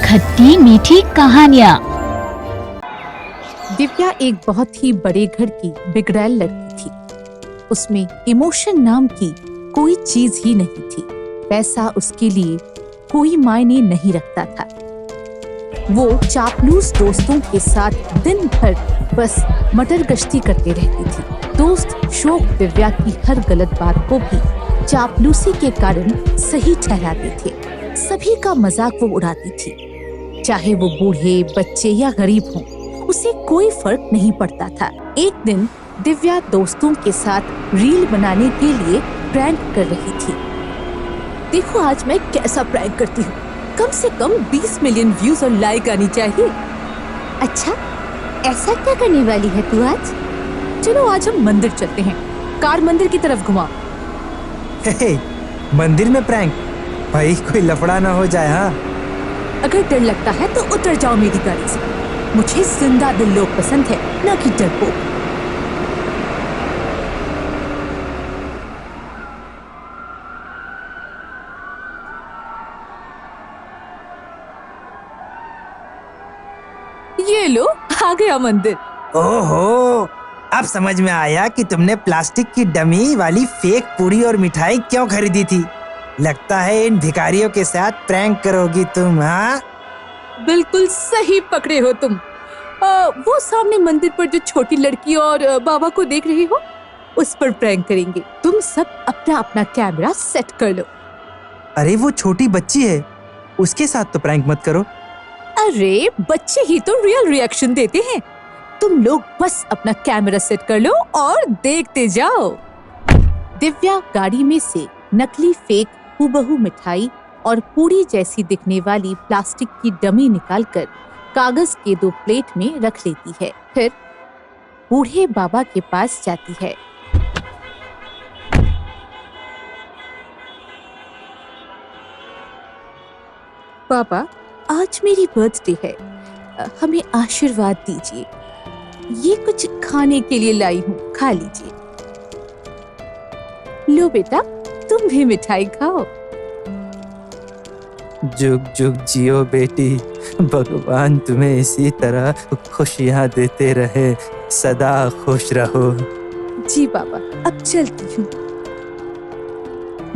खट्टी मीठी कहानियाँ। दिव्या एक बहुत ही बड़े घर की बिगड़ैल लड़की थी। उसमें इमोशन नाम की कोई चीज ही नहीं थी। पैसा उसके लिए कोई मायने नहीं रखता था। वो चापलूस दोस्तों के साथ दिन भर बस मटर गश्ती करते रहती थी। दोस्त शोक दिव्या की हर गलत बात को भी चापलूसी के कारण सही ठहराते थे। सभी का मजाक वो उड़ाती थी, चाहे वो बूढ़े, बच्चे या गरीब हों, उसे कोई फर्क नहीं पड़ता था। एक दिन दिव्या दोस्तों के साथ रील बनाने के लिए प्रैंक कर रही थी। देखो आज मैं कैसा प्रैंक करती हूँ, कम से कम 20 मिलियन व्यूज और लाइक आनी चाहिए। अच्छा, ऐसा क्या करने वाली है तू आज? चलो आज हम मंदिर चलते हैं, कार मंदिर की तरफ घुमा। हे, मंदिर में प्रैंक? भाई कोई लफड़ा ना हो जाए। हाँ, अगर डर लगता है तो उतर जाओ मेरी गाड़ी से। मुझे जिंदा दिल लोग पसंद है, न कि डरपोक। ये लो, आ गया मंदिर। ओहो, अब समझ में आया कि तुमने प्लास्टिक की डमी वाली फेक पूरी और मिठाई क्यों खरीदी थी। लगता है इन भिखारियों के साथ प्रैंक करोगी तुम। हाँ, बिल्कुल सही पकड़े हो तुम। वो सामने मंदिर पर जो छोटी लड़की और बाबा को देख रहे हो, उस पर प्रैंक करेंगे। तुम सब अपना अपना कैमरा सेट कर लो। अरे वो छोटी बच्ची है, उसके साथ तो प्रैंक मत करो। अरे बच्चे ही तो रियल रिएक्शन देते हैं। तुम लोग बस अपना कैमरा सेट कर लो और देखते जाओ। दिव्या गाड़ी में से नकली फेक हूबहू मिठाई और पूरी जैसी दिखने वाली प्लास्टिक की डमी निकालकर कागज के 2 प्लेट में रख लेती है। फिर बूढ़े बाबा के पास जाती है। बाबा, आज मेरी बर्थडे है, हमें आशीर्वाद दीजिए। ये कुछ खाने के लिए लाई हूँ, खा लीजिए। लो बेटा, तुम भी मिठाई खाओ। जुग जुग जियो बेटी, भगवान तुम्हें इसी तरह खुशियाँ देते रहे, सदा खुश रहो। जी बाबा, अब चलती हूँ।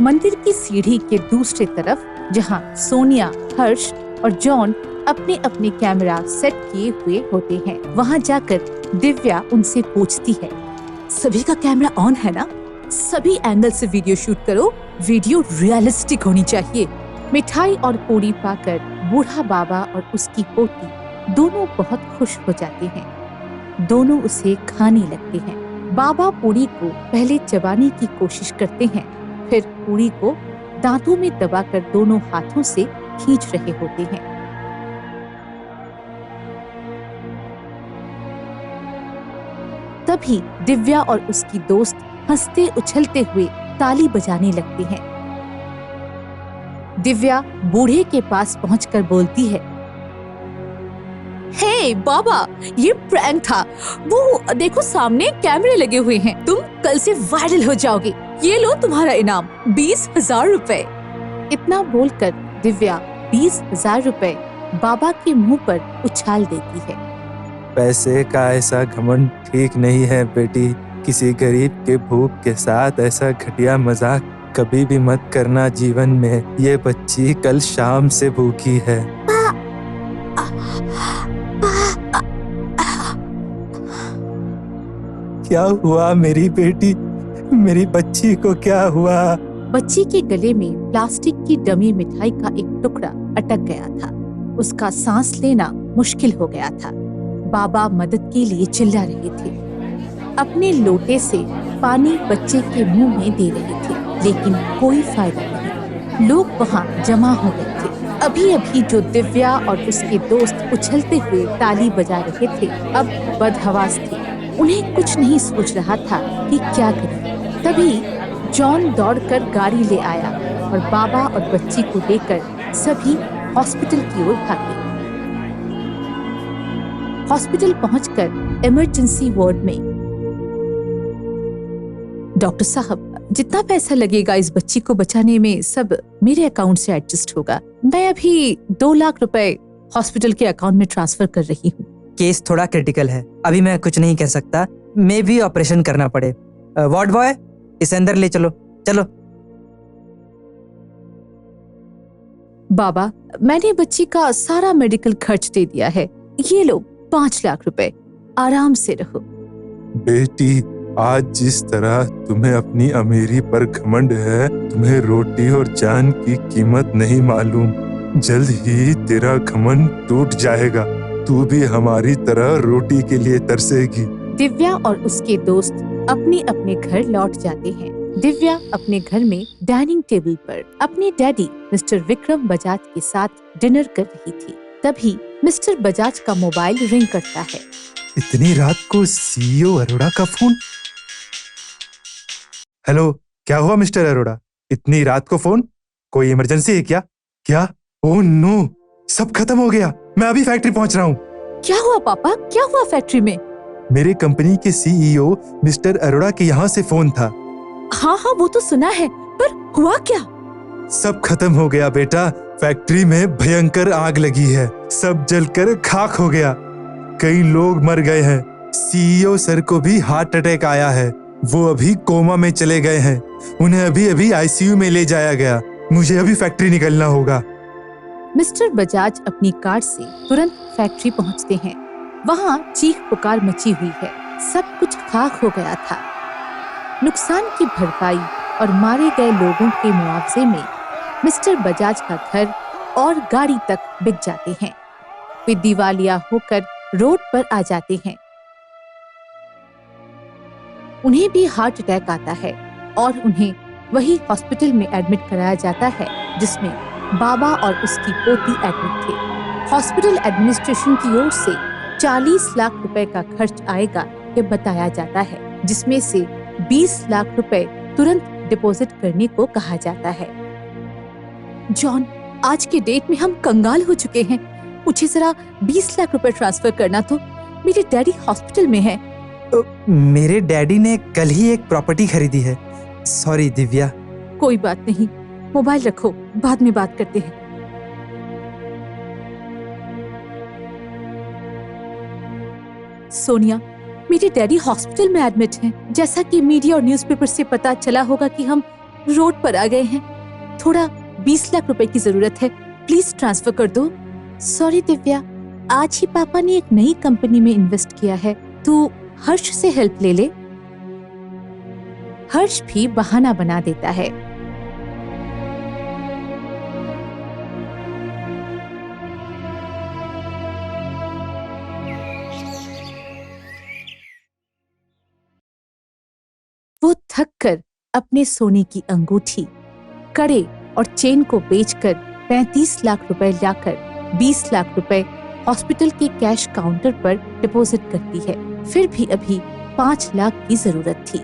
मंदिर की सीढ़ी के दूसरे तरफ, जहाँ सोनिया, हर्ष और जॉन अपने अपने कैमरा सेट किए हुए होते हैं, वहाँ जाकर दिव्या उनसे पूछती है, सभी का कैमरा ऑन है ना? सभी एंगल से वीडियो शूट करो, वीडियो रियलिस्टिक होनी चाहिए। मिठाई और पूरी पाकर बूढ़ा बाबा और उसकी पोती दोनों बहुत खुश हो जाते हैं। दोनों उसे खाने लगते हैं। बाबा पूरी को पहले चबाने की कोशिश करते हैं, फिर पूरी को दांतों में दबाकर दोनों हाथों से खींच रहे होते हैं। तभी दिव्या और उसकी दोस्त हंसते उछलते हुए ताली बजाने लगते हैं। दिव्या बूढ़े के पास पहुंचकर बोलती है, हे बाबा, ये प्रैंक था। वो देखो सामने कैमरे लगे हुए हैं, तुम कल से वायरल हो जाओगे। ये लो तुम्हारा इनाम, 20,000 रुपए। इतना बोलकर दिव्या 20,000 रुपए बाबा के मुंह पर उछाल देती है। पैसे का ऐसा घमंड ठीक नहीं है बेटी। किसी गरीब के भूख के साथ ऐसा घटिया मजाक कभी भी मत करना जीवन में। ये बच्ची कल शाम से भूखी है। क्या हुआ मेरी बेटी? मेरी बच्ची को क्या हुआ? बच्ची के गले में प्लास्टिक की डमी मिठाई का एक टुकड़ा अटक गया था। उसका सांस लेना मुश्किल हो गया था। बाबा मदद के लिए चिल्ला रहे थे। अपने लोटे से पानी बच्चे के मुंह में दे रहे थे, लेकिन कोई फायदा नहीं। लोग वहाँ जमा हो गए थे। अभी अभी जो दिव्या और उसके दोस्त उछलते हुए ताली बजा रहे थे, अब बदहवास थे। उन्हें कुछ नहीं सूझ रहा था कि क्या करें। तभी जॉन दौड़कर गाड़ी ले आया और बाबा और बच्ची को लेकर सभी हॉस्पिटल की ओर भागे। हॉस्पिटल पहुंचकर इमरजेंसी वार्ड में डॉक्टर साहब, जितना पैसा लगेगा इस बच्ची को बचाने में सब मेरे अकाउंट से एडजस्ट होगा। मैं अभी 2 लाख रुपए हॉस्पिटल के अकाउंट में ट्रांसफर कर रही हूँ। केस थोड़ा क्रिटिकल है, अभी मैं कुछ नहीं कह सकता, मे भी ऑपरेशन करना पड़े। वार्ड बॉय, इसे अंदर ले चलो। चलो। बाबा, मैंने बच्ची का सारा मेडिकल खर्च दे दिया है। ये लो 5 लाख रुपए, आराम से रहो। बेटी, आज जिस तरह तुम्हें अपनी अमीरी पर घमंड है, तुम्हें रोटी और जान की कीमत नहीं मालूम। जल्द ही तेरा घमंड टूट जाएगा, तू भी हमारी तरह रोटी के लिए तरसेगी। दिव्या और उसके दोस्त अपने अपने घर लौट जाते हैं। दिव्या अपने घर में डाइनिंग टेबल पर अपने डैडी मिस्टर विक्रम बजाज के साथ डिनर कर रही थी। तभी मिस्टर बजाज का मोबाइल रिंग करता है। इतनी रात को सीईओ अरोड़ा का फोन? हेलो, क्या हुआ मिस्टर अरोड़ा? इतनी रात को फोन? कोई इमरजेंसी है क्या? क्या? ओह नो, सब खत्म हो गया। मैं अभी फैक्ट्री पहुंच रहा हूँ। क्या हुआ पापा? क्या हुआ फैक्ट्री में? मेरे कंपनी के सीईओ मिस्टर अरोड़ा के यहाँ से फोन था। हाँ हाँ, वो तो सुना है, पर हुआ क्या? सब खत्म हो गया बेटा। फैक्ट्री में भयंकर आग लगी है, सब जलकर खाक हो गया। कई लोग मर गए हैं। सीईओ सर को भी हार्ट अटैक आया है, वो अभी कोमा में चले गए हैं। उन्हें अभी अभी आईसीयू में ले जाया गया। मुझे अभी फैक्ट्री निकलना होगा। मिस्टर बजाज अपनी कार से तुरंत फैक्ट्री पहुंचते हैं। वहाँ चीख पुकार मची हुई है, सब कुछ खाक हो गया था। नुकसान की भरपाई और मारे गए लोगों के मुआवजे में मिस्टर बजाज का घर और गाड़ी तक बिक जाते हैं। वे दिवालिया होकर रोड पर आ जाते हैं। उन्हें भी हार्ट अटैक आता है और उन्हें वही हॉस्पिटल में एडमिट कराया जाता है जिसमें बाबा और उसकी पोती एडमिट थे। हॉस्पिटल एडमिनिस्ट्रेशन की ओर से 40 लाख रुपए का खर्च आएगा ये बताया जाता है, जिसमें से 20 लाख रुपए तुरंत डिपॉजिट करने को कहा जाता है। जॉन, आज के डेट में हम कंगाल हो चुके हैं। मुझे जरा 20 लाख रुपए ट्रांसफर करना, तो मेरे डैडी हॉस्पिटल में है। मेरे डैडी ने कल ही एक प्रॉपर्टी खरीदी है। सॉरी दिव्या। कोई बात नहीं, मोबाइल रखो, बाद में बात करते हैं। सोनिया, मेरे डैडी हॉस्पिटल में एडमिट हैं। जैसा कि मीडिया और न्यूज़पेपर से पता चला होगा कि हम रोड पर आ गए हैं। थोड़ा 20 लाख रुपए की जरूरत है, प्लीज ट्रांसफर कर दो। सॉरी दिव्या, आज ही पापा ने एक नई कंपनी में इन्वेस्ट किया है, तू हर्ष से हेल्प ले ले। हर्ष भी बहाना बना देता है। वो थक कर अपने सोने की अंगूठी, कड़े और चेन को बेचकर 35 लाख रुपए लाकर 20 लाख रुपए हॉस्पिटल के कैश काउंटर पर डिपॉजिट करती है। फिर भी अभी 5 लाख की जरूरत थी।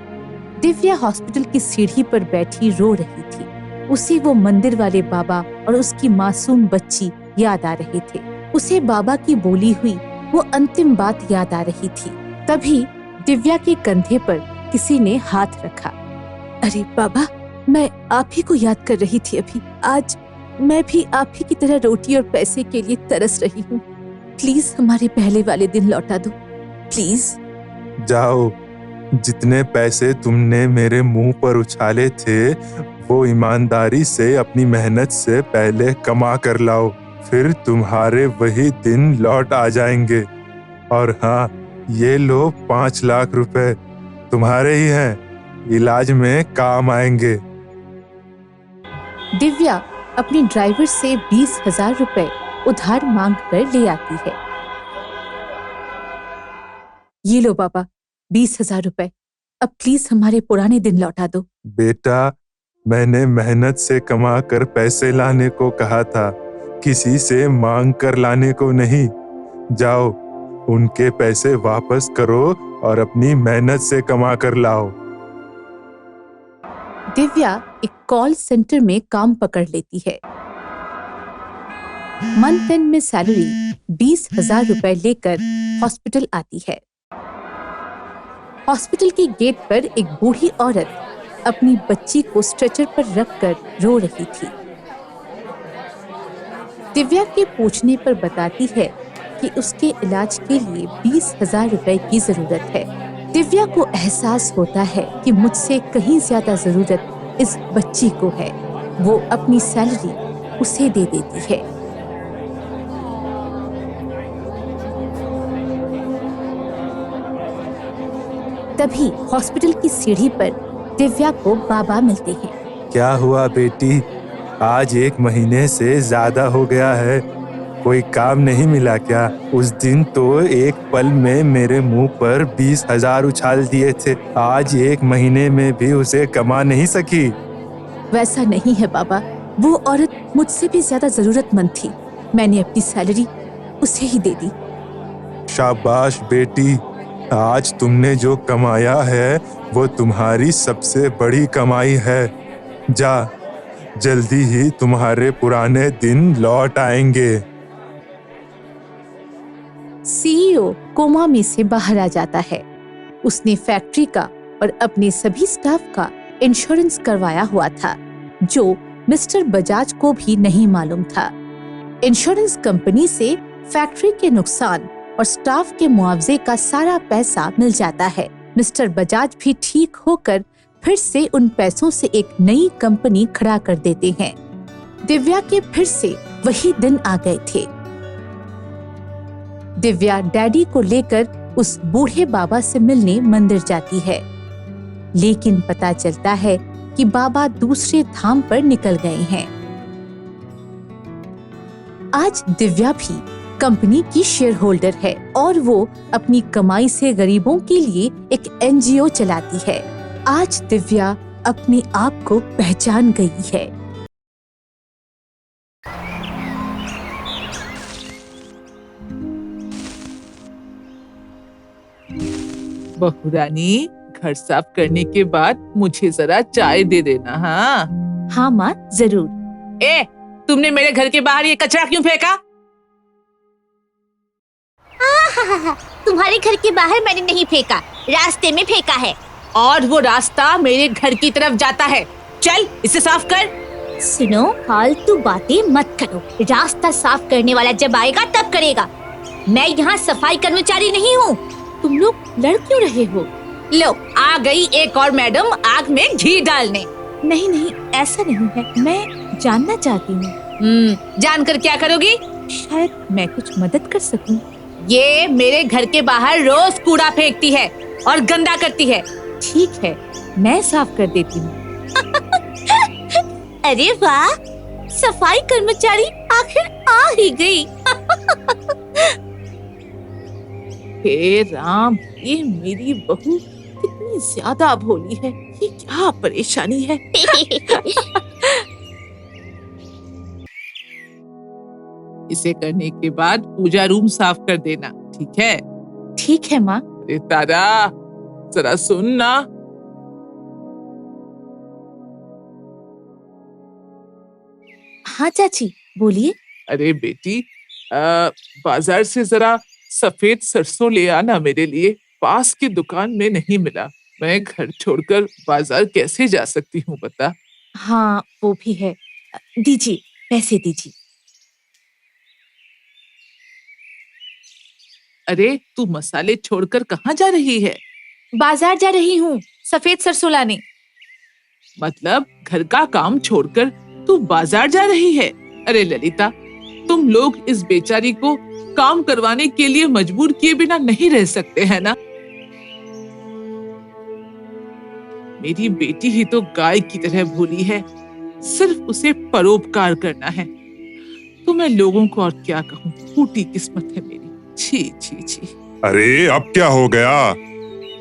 दिव्या हॉस्पिटल की सीढ़ी पर बैठी रो रही थी। उसे वो मंदिर वाले बाबा और उसकी मासूम बच्ची याद आ रहे थे। उसे बाबा की बोली हुई वो अंतिम बात याद आ रही थी। तभी दिव्या के कंधे पर किसी ने हाथ रखा। अरे बाबा, मैं आप ही को याद कर रही थी अभी। आज मैं भी आप ही की तरह रोटी और पैसे के लिए तरस रही हूँ। प्लीज हमारे पहले वाले दिन लौटा दो, प्लीज। जाओ, जितने पैसे तुमने मेरे मुंह पर उछाले थे वो ईमानदारी से अपनी मेहनत से पहले कमा कर लाओ, फिर तुम्हारे वही दिन लौट आ जाएंगे। और हाँ, ये लो 5 लाख रुपए तुम्हारे ही हैं, इलाज में काम आएंगे। दिव्या अपनी ड्राइवर से 20,000 रुपए उधार मांग कर ले आती है। ये लो बाबा, 20,000 रुपए, अब प्लीज हमारे पुराने दिन लौटा दो। बेटा, मैंने मेहनत से कमा कर पैसे लाने को कहा था, किसी से मांग कर लाने को नहीं। जाओ, उनके पैसे वापस करो और अपनी मेहनत से कमा कर लाओ। दिव्या एक कॉल सेंटर में काम पकड़ लेती है। मंथ एंड में सैलरी 20,000 रुपए लेकर हॉस्पिटल आती है। हॉस्पिटल की गेट पर एक बूढ़ी औरत अपनी बच्ची को स्ट्रेचर पर रखकर रो रही थी। दिव्या के पूछने पर बताती है कि उसके इलाज के लिए 20,000 रुपए की जरूरत है। दिव्या को एहसास होता है कि मुझसे कहीं ज्यादा जरूरत इस बच्ची को है। वो अपनी सैलरी उसे दे देती है। तभी हॉस्पिटल की सीढ़ी पर दिव्या को बाबा मिलते हैं। क्या हुआ बेटी? आज 1 महीने से ज्यादा हो गया है, कोई काम नहीं मिला क्या? उस दिन तो एक पल में मेरे मुंह पर 20,000 उछाल दिए थे, आज 1 महीने में भी उसे कमा नहीं सकी। वैसा नहीं है बाबा, वो औरत मुझसे भी ज्यादा जरूरतमंद थी। मैंने अपनी सैलरी उसे ही दे दी। शाबाश बेटी, आज तुमने जो कमाया है वो तुम्हारी सबसे बड़ी कमाई है। जा, जल्दी ही तुम्हारे पुराने दिन लौट आएंगे। सीईओ कोमा में से बाहर आ जाता है। उसने फैक्ट्री का और अपने सभी स्टाफ का इंश्योरेंस करवाया हुआ था, जो मिस्टर बजाज को भी नहीं मालूम था। इंश्योरेंस कंपनी से फैक्ट्री के नुकसान और स्टाफ के मुआवजे का सारा पैसा मिल जाता है। मिस्टर बजाज भी ठीक होकर फिर से उन पैसों से एक नई कंपनी खड़ा कर देते हैं। दिव्या के फिर से वही दिन आ गए थे। दिव्या डैडी को लेकर उस बूढ़े बाबा से मिलने मंदिर जाती है, लेकिन पता चलता है कि बाबा दूसरे धाम पर निकल गए हैं। आज दिव्या भी कंपनी की शेयर होल्डर है और वो अपनी कमाई से गरीबों के लिए एक एनजीओ चलाती है। आज दिव्या अपने आप को पहचान गई है। बहू रानी, घर साफ करने के बाद मुझे जरा चाय दे देना। हाँ माँ, जरूर। ए, तुमने मेरे घर के बाहर ये कचरा क्यों फेंका? तुम्हारे घर के बाहर मैंने नहीं फेंका, रास्ते में फेंका है। और वो रास्ता मेरे घर की तरफ जाता है। चल, इसे साफ कर। सुनो, फालतू बातें मत करो। रास्ता साफ करने वाला जब आएगा तब करेगा। मैं यहाँ सफाई कर्मचारी नहीं हूँ। तुम लोग लड़ क्यों रहे हो? लो, आ गई एक और मैडम आग में घी डालने। नहीं नहीं, ऐसा नहीं है, मैं जानना चाहती हूँ। जानकर क्या करोगी? शायद मैं कुछ मदद कर सकूं। ये मेरे घर के बाहर रोज कूड़ा फेंकती है और गंदा करती है। ठीक है, मैं साफ कर देती हूँ। अरे वाह, सफाई कर्मचारी आखिर आ ही गई। हे राम, ये मेरी बहू कितनी ज्यादा भोली है। ये क्या परेशानी है? इसे करने के बाद पूजा रूम साफ कर देना, ठीक है? ठीक है माँ। अरे तारा, जरा सुन ना। हाँ चाची, बोलिए। अरे बेटी, बाजार से जरा सफेद सरसों ले आना मेरे लिए। पास की दुकान में नहीं मिला। मैं घर छोड़कर बाजार कैसे जा सकती हूँ बता? हाँ, वो भी है। दीजिए, पैसे दीजिए। अरे, तू मसाले छोड़कर कहाँ जा रही है? बाजार जा रही हूँ सफेद सरसों लाने। मतलब घर का काम छोड़कर तू बाजार जा रही है? अरे ललिता, तुम लोग इस बेचारी को काम करवाने के लिए मजबूर किए बिना नहीं रह सकते हैं ना? मेरी बेटी ही तो गाय की तरह भोली है, सिर्फ उसे परोपकार करना है। तो मैं लोगों को और क्या कहूँ, फूटी किस्मत है मेरी। छी छी छी। अरे अब क्या हो गया?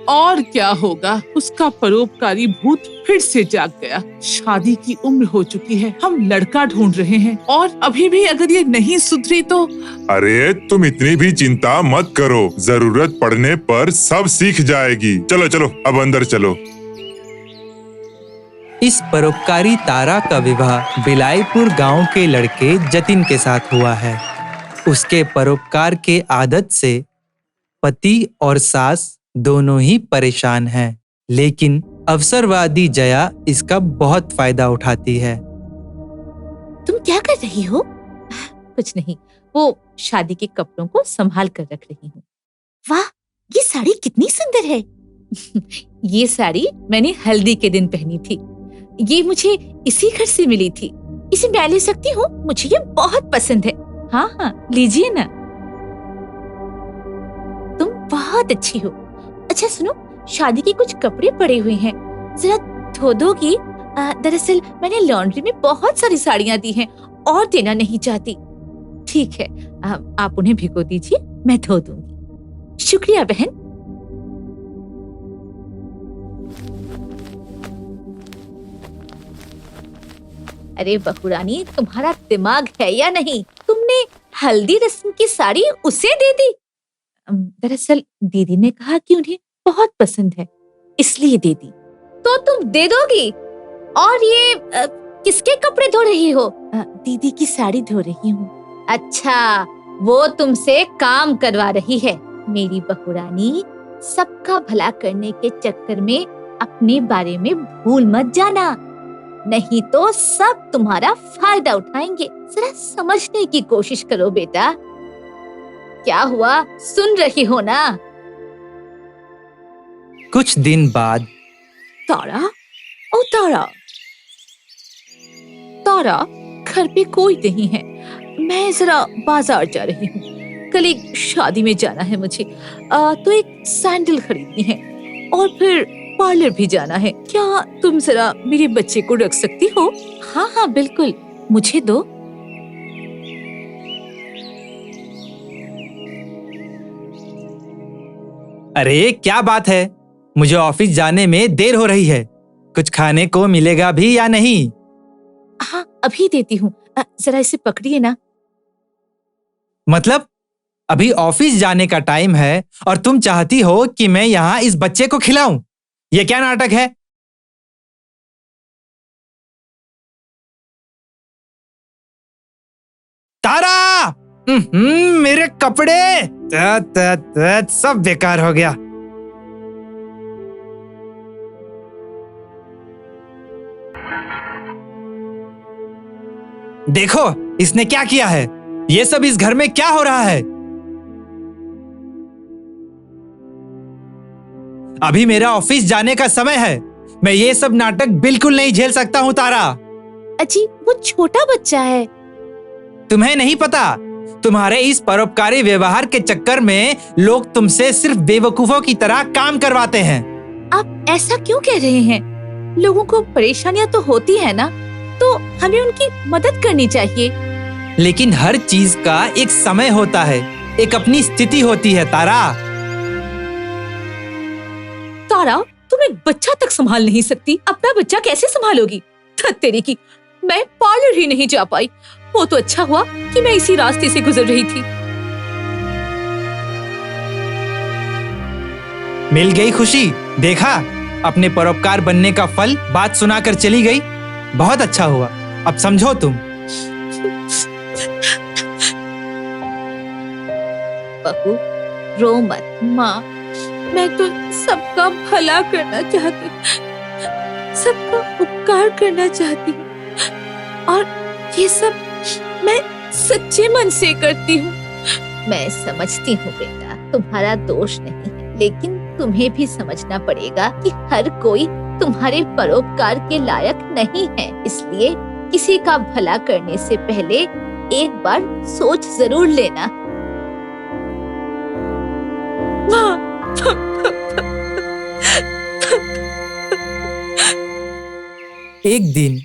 और क्या होगा, उसका परोपकारी भूत फिर से जाग गया। शादी की उम्र हो चुकी है, हम लड़का ढूंढ रहे हैं और अभी भी अगर ये नहीं सुधरी तो। अरे तुम इतनी भी चिंता मत करो, जरूरत पड़ने पर सब सीख जाएगी। चलो चलो, अब अंदर चलो। इस परोपकारी तारा का विवाह बिलाईपुर गांव के लड़के जतिन के साथ हुआ है। उसके परोपकार के आदत से पति और सास दोनों ही परेशान हैं, लेकिन अवसरवादी जया इसका बहुत फायदा उठाती है। तुम क्या कर रही हो? कुछ नहीं, वो शादी के कपड़ों को संभाल कर रख रही हूँ। वाह, ये साड़ी कितनी सुंदर है। ये साड़ी मैंने हल्दी के दिन पहनी थी। ये मुझे इसी घर से मिली थी। इसे मैं ले सकती हूँ? मुझे ये बहुत पसंद है। हाँ हाँ, लीजिए ना। तुम बहुत अच्छी हो। अच्छा सुनो, शादी के कुछ कपड़े पड़े हुए हैं, जरा धो दोगी? दरअसल मैंने लॉन्ड्री में बहुत सारी साड़ियाँ दी हैं और देना नहीं चाहती। ठीक है, आप उन्हें भिगो दीजिए, मैं धो दूंगी। शुक्रिया बहन। अरे बहुरानी, तुम्हारा दिमाग है या नहीं? तुमने हल्दी रस्म की साड़ी उसे दे दी? दरअसल दीदी ने कहा कि उन्हें बहुत पसंद है, इसलिए दे दी। तो तुम दे दोगी? और ये किसके कपड़े धो रही हो? दीदी की साड़ी धो रही हूँ। अच्छा, वो तुमसे काम करवा रही है। मेरी बहुरानी, सबका भला करने के चक्कर में अपने बारे में भूल मत जाना, नहीं तो सब तुम्हारा फायदा उठाएंगे। जरा समझने की कोशिश करो बेटा। क्या हुआ, सुन रही हो ना? कुछ दिन बाद तारा, ओ तारा, तारा, घर पे कोई नहीं है। मैं जरा बाजार जा रही हूँ। कल एक शादी में जाना है मुझे, तो एक सैंडल खरीदनी है और फिर पार्लर भी जाना है। क्या तुम जरा मेरे बच्चे को रख सकती हो? हाँ हाँ बिल्कुल, मुझे दो। अरे क्या बात है, मुझे ऑफिस जाने में देर हो रही है। कुछ खाने को मिलेगा भी या नहीं? हाँ अभी देती हूँ, जरा इसे पकड़िए ना। मतलब अभी ऑफिस जाने का टाइम है और तुम चाहती हो कि मैं यहाँ इस बच्चे को खिलाऊं? ये क्या नाटक है? तारा! मेरे कपड़े सब बेकार हो गया। देखो इसने क्या किया है। ये सब इस घर में क्या हो रहा है? अभी मेरा ऑफिस जाने का समय है। मैं ये सब नाटक बिल्कुल नहीं झेल सकता हूँ तारा। अजी, वो छोटा बच्चा है। तुम्हें नहीं पता, तुम्हारे इस परोपकारी व्यवहार के चक्कर में लोग तुमसे सिर्फ बेवकूफों की तरह काम करवाते हैं। आप ऐसा क्यों कह रहे हैं? लोगों को परेशानियां तो होती है ना, तो हमें उनकी मदद करनी चाहिए। लेकिन हर चीज का एक समय होता है, एक अपनी स्थिति होती है तारा। तारा, तुम एक बच्चा तक संभाल नहीं सकती, अपना बच्चा कैसे संभालोगी? तेरी की, मैं पार्लर ही नहीं जा पाई। वो तो अच्छा हुआ कि मैं इसी रास्ते से गुजर रही थी। मिल गई खुशी। देखा, अपने परोपकार बनने का फल बात सुनाकर चली गई। बहुत अच्छा हुआ, अब समझो तुम। बहू, रो मत। माँ, मैं तो सबका भला करना चाहती, सबका उपकार करना चाहती हूँ, और ये सब मैं सच्चे मन से करती हूँ। मैं समझती हूँ बेटा, तुम्हारा दोष नहीं है, लेकिन तुम्हें भी समझना पड़ेगा कि हर कोई तुम्हारे परोपकार के लायक नहीं है। इसलिए किसी का भला करने से पहले एक बार सोच जरूर लेना। एक दिन।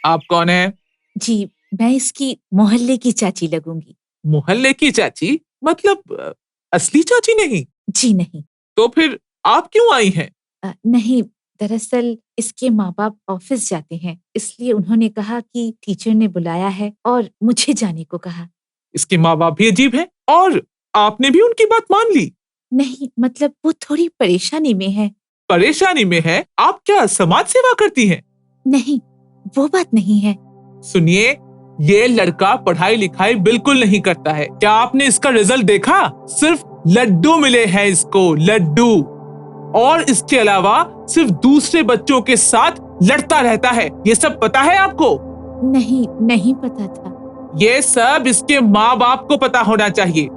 आप कौन है? जी, मैं इसकी मोहल्ले की चाची लगूंगी। मोहल्ले की चाची? मतलब असली चाची नहीं? जी नहीं। तो फिर आप क्यों आई हैं? नहीं, दरअसल इसके माँ बाप ऑफिस जाते हैं, इसलिए उन्होंने कहा कि टीचर ने बुलाया है और मुझे जाने को कहा। इसके माँ बाप भी अजीब हैं, और आपने भी उनकी बात मान ली? नहीं, मतलब वो थोड़ी परेशानी में है। परेशानी में है? आप क्या समाज सेवा करती हैं? नहीं, वो बात नहीं है। सुनिए, ये लड़का पढ़ाई लिखाई बिल्कुल नहीं करता है। क्या आपने इसका रिजल्ट देखा? सिर्फ लड्डू मिले हैं इसको, लड्डू। और इसके अलावा सिर्फ दूसरे बच्चों के साथ लड़ता रहता है। ये सब पता है आपको? नहीं पता था। ये सब इसके माँ बाप को पता होना चाहिए,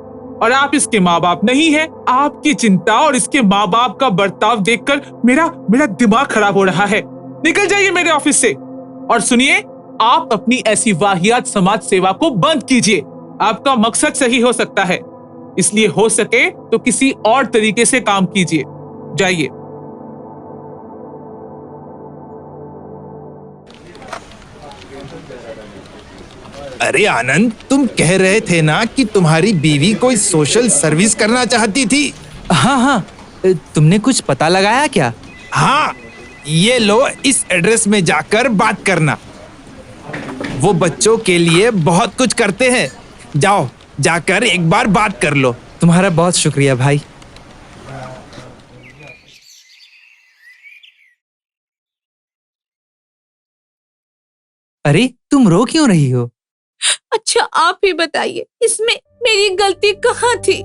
और आप इसके माँ बाप नहीं हैं। आपकी चिंता और इसके माँ बाप का बर्ताव देखकर मेरा दिमाग खराब हो रहा है। निकल जाइए मेरे ऑफिस से। और सुनिए, आप अपनी ऐसी वाहियात समाज सेवा को बंद कीजिए। आपका मकसद सही हो सकता है, इसलिए हो सके तो किसी और तरीके से काम कीजिए। जाइए। अरे आनंद, तुम कह रहे थे ना कि तुम्हारी बीवी कोई सोशल सर्विस करना चाहती थी। हाँ, तुमने कुछ पता लगाया क्या? हाँ, ये लो, इस एड्रेस में जाकर बात करना। वो बच्चों के लिए बहुत कुछ करते हैं। जाओ, जाकर एक बार बात कर लो। तुम्हारा बहुत शुक्रिया भाई। अरे, तुम रो क्यों रही हो? अच्छा, आप ही बताइए, इसमें मेरी गलती कहाँ थी?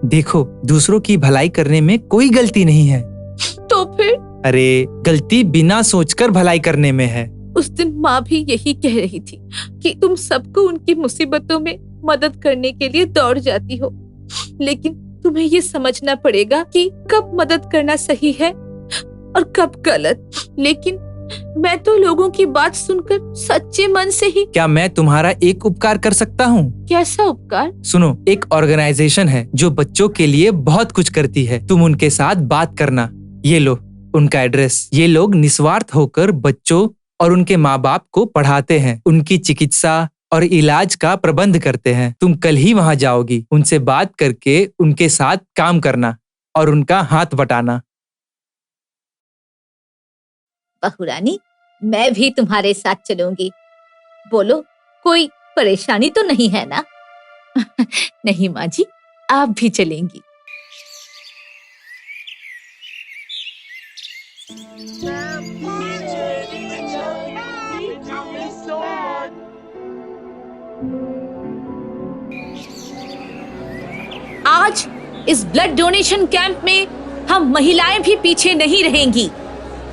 देखो, दूसरों की भलाई करने में कोई गलती नहीं है। तो फिर? अरे, गलती बिना सोचकर भलाई करने में है। उस दिन माँ भी यही कह रही थी कि तुम सबको उनकी मुसीबतों में मदद करने के लिए दौड़ जाती हो, लेकिन तुम्हें ये समझना पड़ेगा कि कब मदद करना सही है और कब गलत। लेकिन मैं तो लोगों की बात सुनकर सच्चे मन से ही। क्या मैं तुम्हारा एक उपकार कर सकता हूँ? कैसा उपकार? सुनो, एक ऑर्गेनाइजेशन है जो बच्चों के लिए बहुत कुछ करती है। तुम उनके साथ बात करना। ये लो उनका एड्रेस। ये लोग निस्वार्थ होकर बच्चों और उनके माँ बाप को पढ़ाते हैं, उनकी चिकित्सा और इलाज का प्रबंध करते हैं। तुम कल ही वहाँ जाओगी। उनसे बात करके उनके साथ काम करना और उनका हाथ बटाना। बहुरानी, मैं भी तुम्हारे साथ चलूंगी। बोलो, कोई परेशानी तो नहीं है ना? नहीं माँ जी, आप भी चलेंगी। आज इस ब्लड डोनेशन कैंप में हम महिलाएं भी पीछे नहीं रहेंगी।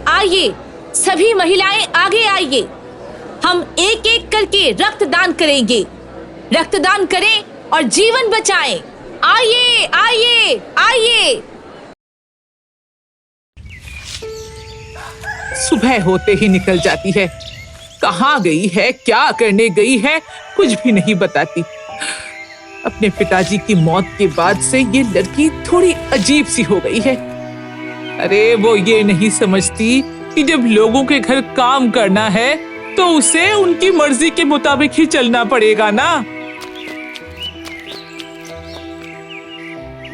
आइए, सभी महिलाएं आगे आइए। हम एक एक करके रक्तदान करेंगे। रक्तदान करें और जीवन बचाएं। आइए आइए आइए। सुबह होते ही निकल जाती है। कहाँ गई है, क्या करने गई है, कुछ भी नहीं बताती। अपने पिताजी की मौत के बाद से ये लड़की थोड़ी अजीब सी हो गई है। अरे, वो ये नहीं समझती कि जब लोगों के घर काम करना है तो उसे उनकी मर्जी के मुताबिक ही चलना पड़ेगा ना।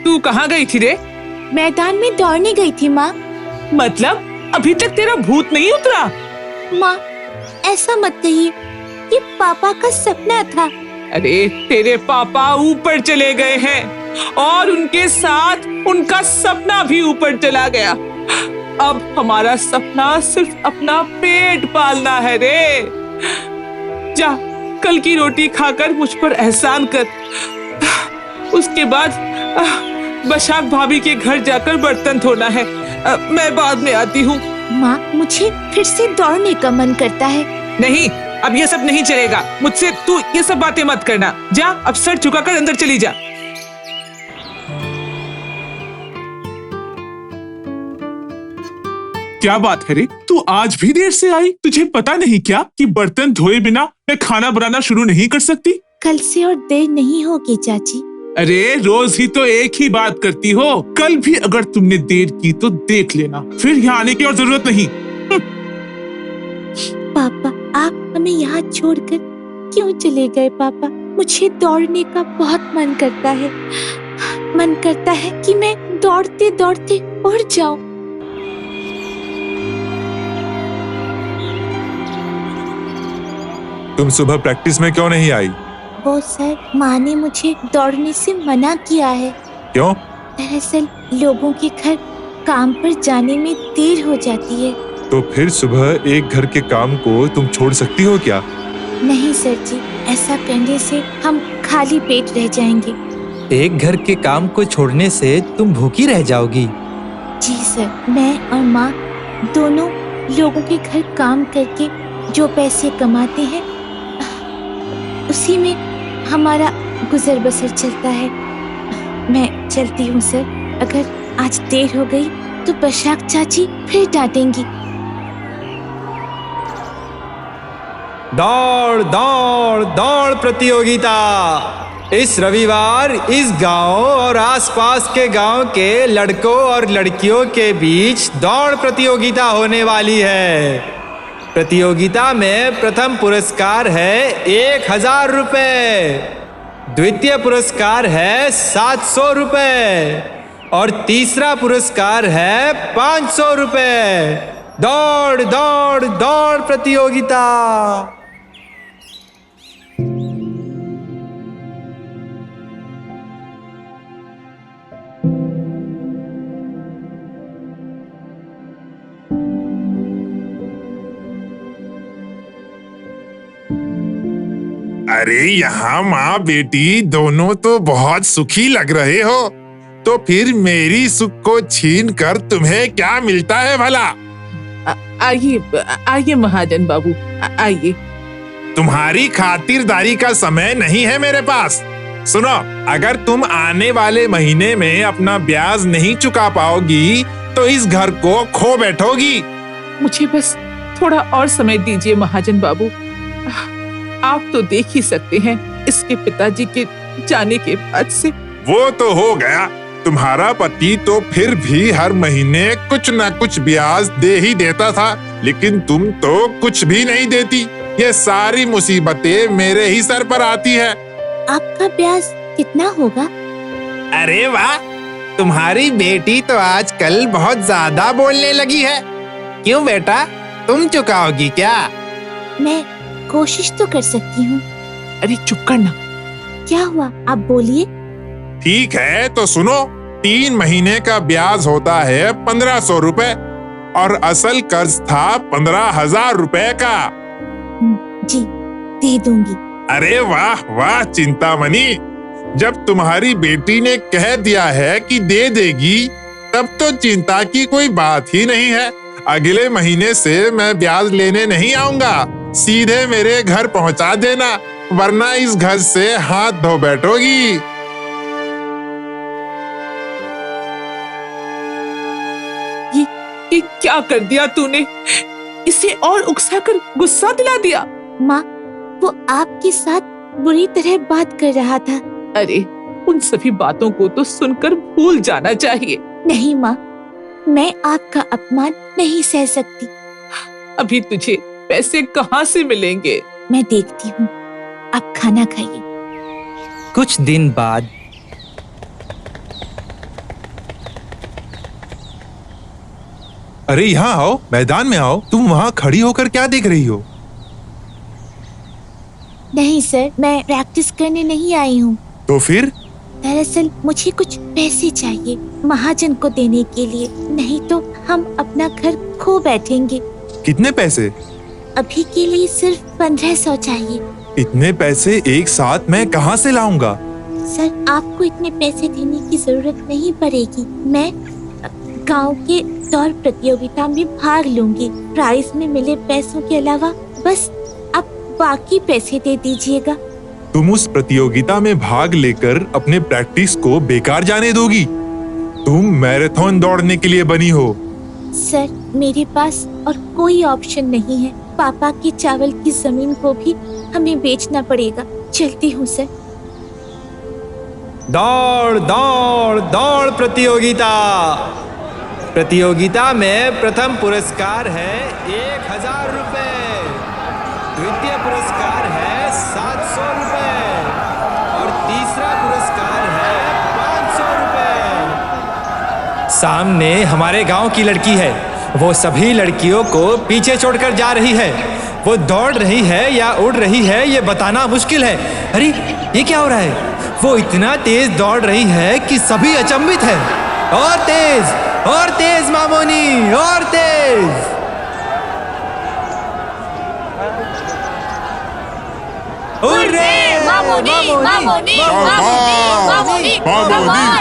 तू कहाँ गई थी रे? मैदान में दौड़ने गई थी माँ। मतलब अभी तक तेरा भूत नहीं उतरा? माँ, ऐसा मत कहिए, ये पापा का सपना था। अरे, तेरे पापा ऊपर चले गए हैं और उनके साथ उनका सपना भी ऊपर चला गया। अब हमारा सपना सिर्फ अपना पेट पालना है रे। जा, कल की रोटी खाकर मुझ पर एहसान कर। उसके बाद बशाक भाभी के घर जाकर बर्तन धोना है। मैं बाद में आती हूँ। माँ, मुझे फिर से दौड़ने का मन करता है। नहीं, अब ये सब नहीं चलेगा। मुझसे तू ये सब बातें मत करना। जा, अब सर झुकाकर अंदर चली जा। क्या बात है रे, तू आज भी देर से आई? तुझे पता नहीं क्या कि बर्तन धोए बिना मैं खाना बनाना शुरू नहीं कर सकती? कल से और देर नहीं होगी चाची। अरे, रोज ही तो एक ही बात करती हो। कल भी अगर तुमने देर की तो देख लेना, फिर यहाँ आने की और जरूरत नहीं। पापा, आप हमें यहाँ छोड़कर क्यों चले गए? पापा, मुझे दौड़ने का बहुत मन करता है। मन करता है कि मैं दौड़ते दौड़ते उड़ जाऊं। तुम सुबह प्रैक्टिस में क्यों नहीं आई? वो सर, माँ ने मुझे दौड़ने से मना किया है। क्यों? दरअसल लोगों के घर काम पर जाने में देर हो जाती है। तो फिर सुबह एक घर के काम को तुम छोड़ सकती हो क्या? नहीं सर जी, ऐसा करने से हम खाली पेट रह जाएंगे। एक घर के काम को छोड़ने से तुम भूखी रह जाओगी। जी सर, मैं और माँ दोनों लोगों के घर काम करके जो पैसे कमाते हैं उसी में हमारा गुजर बसर चलता है। मैं चलती हूँ सर, अगर आज देर हो गई तो बशाक चाची फिर डांटेंगी। दौड़ दौड़ दौड़ प्रतियोगिता। इस रविवार इस गांव और आसपास के गांव के लड़कों और लड़कियों के बीच दौड़ प्रतियोगिता होने वाली है। प्रतियोगिता में प्रथम पुरस्कार है 1000 रुपए, द्वितीय पुरस्कार है 700 रुपए और तीसरा पुरस्कार है 500 रुपए। दौड़ दौड़ दौड़ प्रतियोगिता। अरे यहाँ माँ बेटी दोनों तो बहुत सुखी लग रहे हो, तो फिर मेरी सुख को छीन कर तुम्हें क्या मिलता है भला? आइए आइए महाजन बाबू, आइए। तुम्हारी खातिरदारी का समय नहीं है मेरे पास। सुनो, अगर तुम आने वाले महीने में अपना ब्याज नहीं चुका पाओगी तो इस घर को खो बैठोगी। मुझे बस थोड़ा और समय दीजिए महाजन बाबू। आप तो देख ही सकते हैं इसके पिताजी के जाने के बाद से। वो तो हो गया, तुम्हारा पति तो फिर भी हर महीने कुछ न कुछ ब्याज दे ही देता था, लेकिन तुम तो कुछ भी नहीं देती। ये सारी मुसीबतें मेरे ही सर पर आती है। आपका ब्याज कितना होगा? अरे वाह, तुम्हारी बेटी तो आजकल बहुत ज्यादा बोलने लगी है। क्यों बेटा, तुम चुकाओगी क्या? मैं कोशिश तो कर सकती हूँ। अरे चुप करना। क्या हुआ, आप बोलिए। ठीक है तो सुनो, 3 महीने का ब्याज होता है 1500 रुपए और असल कर्ज था 15,000 रुपए का। जी, दे दूंगी। अरे वाह वाह चिंतामणि, जब तुम्हारी बेटी ने कह दिया है कि दे देगी तब तो चिंता की कोई बात ही नहीं है। अगले महीने से मैं ब्याज लेने नहीं आऊंगा, सीधे मेरे घर पहुंचा देना, वरना इस घर से हाथ धो बैठोगी। ये क्या कर दिया तूने? इसे और उकसाकर गुस्सा दिला दिया। माँ, वो आपके साथ बुरी तरह बात कर रहा था। अरे उन सभी बातों को तो सुनकर भूल जाना चाहिए। नहीं माँ, मैं आपका अपमान नहीं सह सकती। अभी तुझे पैसे कहाँ से मिलेंगे? मैं देखती हूँ, आप खाना खाइए। कुछ दिन बाद अरे यहाँ आओ, मैदान में आओ। तुम वहाँ खड़ी होकर क्या देख रही हो? नहीं सर, मैं प्रैक्टिस करने नहीं आई हूँ। तो फिर? दरअसल मुझे कुछ पैसे चाहिए महाजन को देने के लिए, नहीं तो हम अपना घर खो बैठेंगे। कितने पैसे? अभी के लिए सिर्फ 1500 चाहिए। इतने पैसे एक साथ मैं कहाँ से लाऊंगा? सर, आपको इतने पैसे देने की जरूरत नहीं पड़ेगी। मैं गांव के दौड़ प्रतियोगिता में भाग लूंगी। प्राइज में मिले पैसों के अलावा बस आप बाकी पैसे दे दीजिएगा। तुम उस प्रतियोगिता में भाग लेकर अपने प्रैक्टिस को बेकार जाने दोगी? तुम मैराथन दौड़ने के लिए बनी हो। सर, मेरे पास और कोई ऑप्शन नहीं है। पापा की चावल की जमीन को भी हमें बेचना पड़ेगा। चलती हूँ सर। दौड़ दौड़ दौड़ प्रतियोगिता। प्रतियोगिता में प्रथम पुरस्कार है 1000 रुपए, द्वितीय पुरस्कार है 700 रुपए और तीसरा पुरस्कार है 500 रुपए। सामने हमारे गांव की लड़की है, वो सभी लड़कियों को पीछे छोड़कर जा रही है। वो दौड़ रही है या उड़ रही है ये बताना मुश्किल है। अरे ये क्या हो रहा है? वो इतना तेज दौड़ रही है कि सभी अचंभित है। और तेज मामोनी, और तेज। हुर्रे! मामोनी मामोनी मामोनी मामोनी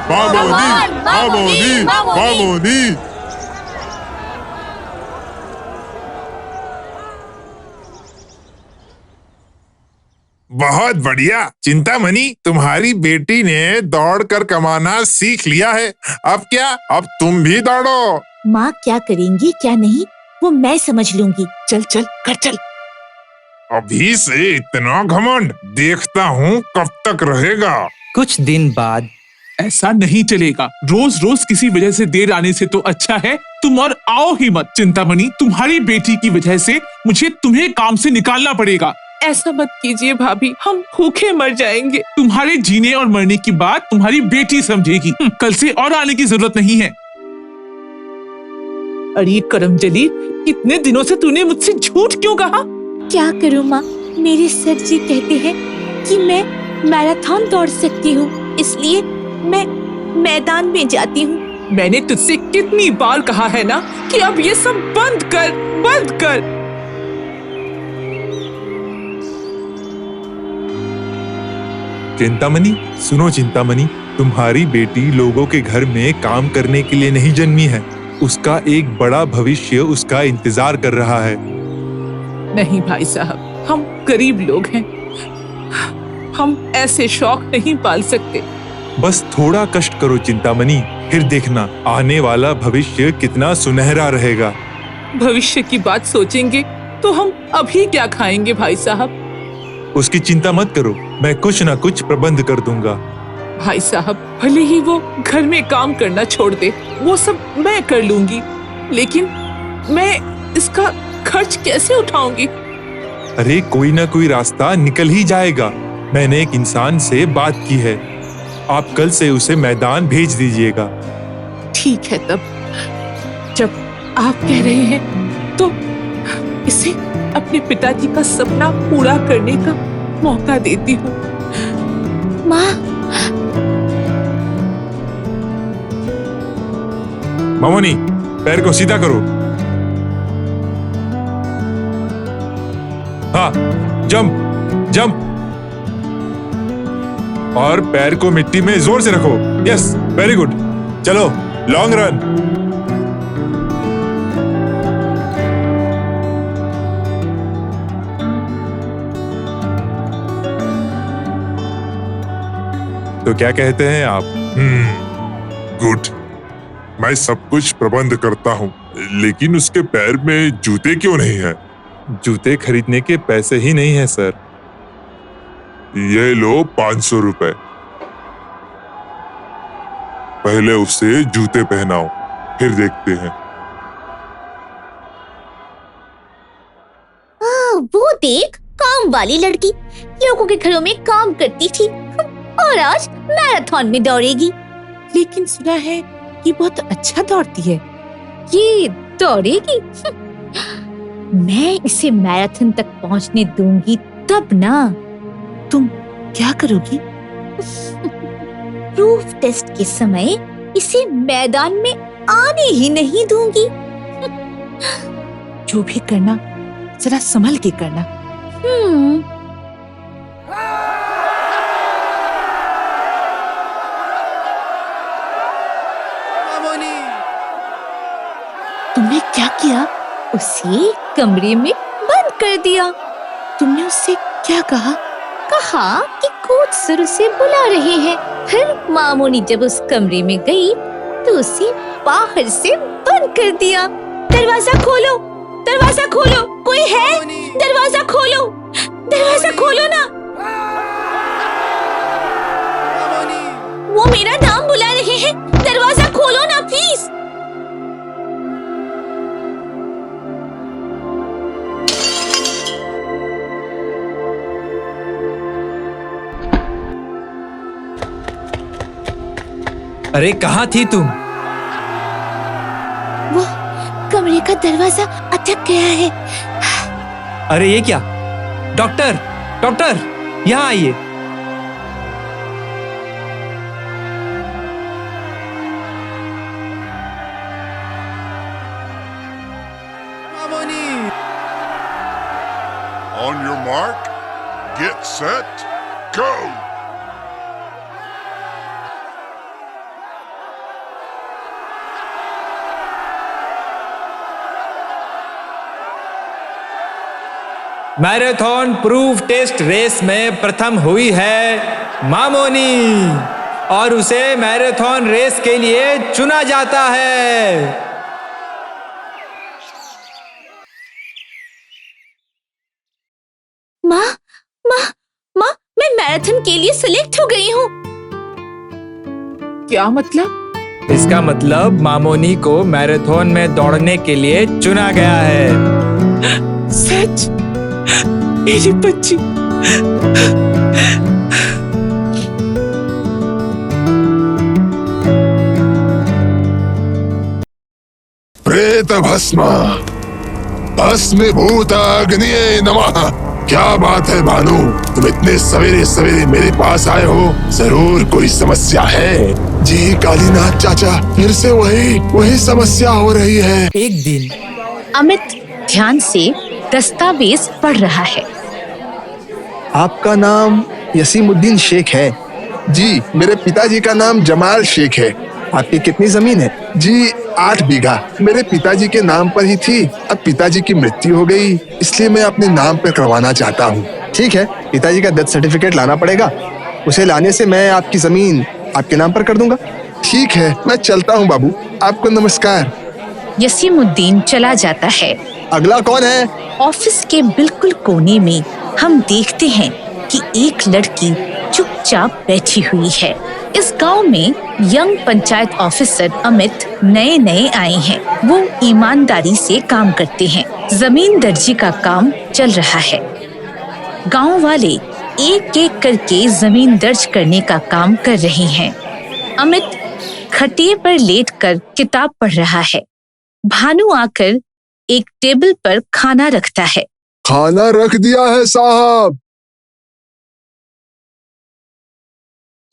मामोनी मामोनी मामोनी। बहुत बढ़िया चिंतामणि, तुम्हारी बेटी ने दौड़कर कमाना सीख लिया है। अब क्या, अब तुम भी दौड़ो। माँ क्या करेंगी क्या नहीं वो मैं समझ लूंगी। चल चल कर चल। अभी से इतना घमंड, देखता हूँ कब तक रहेगा। कुछ दिन बाद ऐसा नहीं चलेगा। रोज रोज किसी वजह से देर आने से तो अच्छा है तुम और आओ ही मत। चिंतामणि, तुम्हारी बेटी की वजह से मुझे तुम्हें काम से निकालना पड़ेगा। ऐसा मत कीजिए भाभी, हम भूखे मर जाएंगे। तुम्हारे जीने और मरने की बात तुम्हारी बेटी समझेगी। कल से और आने की जरूरत नहीं है। अरे करमजली, इतने दिनों से तूने मुझसे झूठ क्यों कहा? क्या करूँ माँ, मेरे सर जी कहते हैं कि मैं मैराथन दौड़ सकती हूँ, इसलिए मैं मैदान में जाती हूँ। मैंने तुझसे कितनी बार कहा है ना कि अब ये सब बंद कर, बंद कर। चिंतामणि, सुनो चिंतामणि, तुम्हारी बेटी लोगों के घर में काम करने के लिए नहीं जन्मी है। उसका एक बड़ा भविष्य उसका इंतजार कर रहा है। नहीं भाई साहब, हम गरीब लोग हैं, हम ऐसे शौक नहीं पाल सकते। बस थोड़ा कष्ट करो चिंतामणि, फिर देखना आने वाला भविष्य कितना सुनहरा रहेगा। भविष्य की बात सोचेंगे तो हम अभी क्या खाएंगे भाई साहब? उसकी चिंता मत करो, मैं कुछ ना कुछ प्रबंध कर दूंगा। भाई साहब, भले ही वो घर में काम करना छोड़ दे, वो सब मैं कर लूंगी, लेकिन मैं इसका खर्च कैसे उठाऊंगी? अरे कोई ना कोई रास्ता निकल ही जाएगा। मैंने एक इंसान से बात की है, आप कल से उसे मैदान भेज दीजिएगा। ठीक है, तब जब आप कह रहे हैं तो इसे अपने पिताजी का सपना पूरा करने का मौका देती हूँ। माँ, मामोनी, पैर को सीधा करो। हाँ, जंप जंप, और पैर को मिट्टी में जोर से रखो। Yes, very good. चलो, लॉन्ग रन। तो क्या कहते हैं आप? गुड, मैं सब कुछ प्रबंध करता हूँ, लेकिन उसके पैर में जूते क्यों नहीं है? जूते खरीदने के पैसे ही नहीं है सर। ये लो 500 रुपए, पहले उसे जूते पहनाओ, फिर देखते हैं। वो देख, काम वाली लड़की लोगों के घरों में काम करती थी और आज मैराथन में दौड़ेगी। लेकिन सुना है कि बहुत अच्छा दौड़ती है। ये दौड़ेगी? मैं इसे मैराथन तक पहुंचने दूंगी तब ना। तुम क्या करोगी? प्रूफ टेस्ट के समय इसे मैदान में आने ही नहीं दूंगी। जो भी करना जरा संभल के करना। तुमने क्या किया? उसे कमरे में बंद कर दिया। तुमने उससे क्या कहा? कहा कि कोच सर उसे बुला रहे हैं। फिर मामोनी जब उस कमरे में गई तो उसे बाहर से बंद कर दिया। दरवाजा खोलो, दरवाजा खोलो, कोई है? दरवाजा खोलो, दरवाजा खोलो ना। वो मेरा नाम बुला रहे हैं, दरवाजा खोलो ना प्लीज। अरे कहाँ थी तुम? वो कमरे का दरवाजा अटक गया है। अरे ये क्या? डॉक्टर, डॉक्टर, यहाँ आइए। On your mark, Get set, go! Marathon proof test race में प्रथम हुई है मामोनी और उसे मैराथन रेस के लिए चुना जाता है। माँ माँ माँ, मैं मैराथन के लिए सिलेक्ट हो गई हूँ। क्या मतलब? इसका मतलब मामोनी को मैराथन में दौड़ने के लिए चुना गया है। सच? मेरी बच्ची। प्रेत भस्म भस्मीभूताग्निये नमः। क्या बात है भानु, तुम इतने सवेरे सवेरे मेरे पास आए हो? जरूर कोई समस्या है। जी कालीनाथ चाचा, फिर से वही समस्या हो रही है। एक दिन अमित ध्यान से दस्तावेज पढ़ रहा है। आपका नाम यसीमुद्दीन शेख है? जी, मेरे पिताजी का नाम जमाल शेख है। आपकी कितनी जमीन है? जी 8 बीघा मेरे पिताजी के नाम पर ही थी। अब पिताजी की मृत्यु हो गई, इसलिए मैं अपने नाम पर करवाना चाहता हूँ। ठीक है, पिताजी का डेथ सर्टिफिकेट लाना पड़ेगा। उसे लाने से मैं आपकी जमीन आपके नाम पर कर दूंगा। ठीक है, मैं चलता हूँ बाबू। आपको नमस्कार। यसीमुद्दीन चला जाता है। अगला कौन है? ऑफिस के बिल्कुल कोने में हम देखते हैं कि एक लड़की चुपचाप बैठी हुई है। इस गांव में यंग पंचायत ऑफिसर अमित नए आए हैं। वो ईमानदारी से काम करते हैं। जमीन दर्जी का काम चल रहा है। गांव वाले एक एक करके जमीन दर्ज करने का काम कर रहे हैं। अमित खटिए पर लेटकर किताब पढ़ रहा है। भानु आकर एक टेबल पर खाना रखता है। खाना रख दिया है साहब।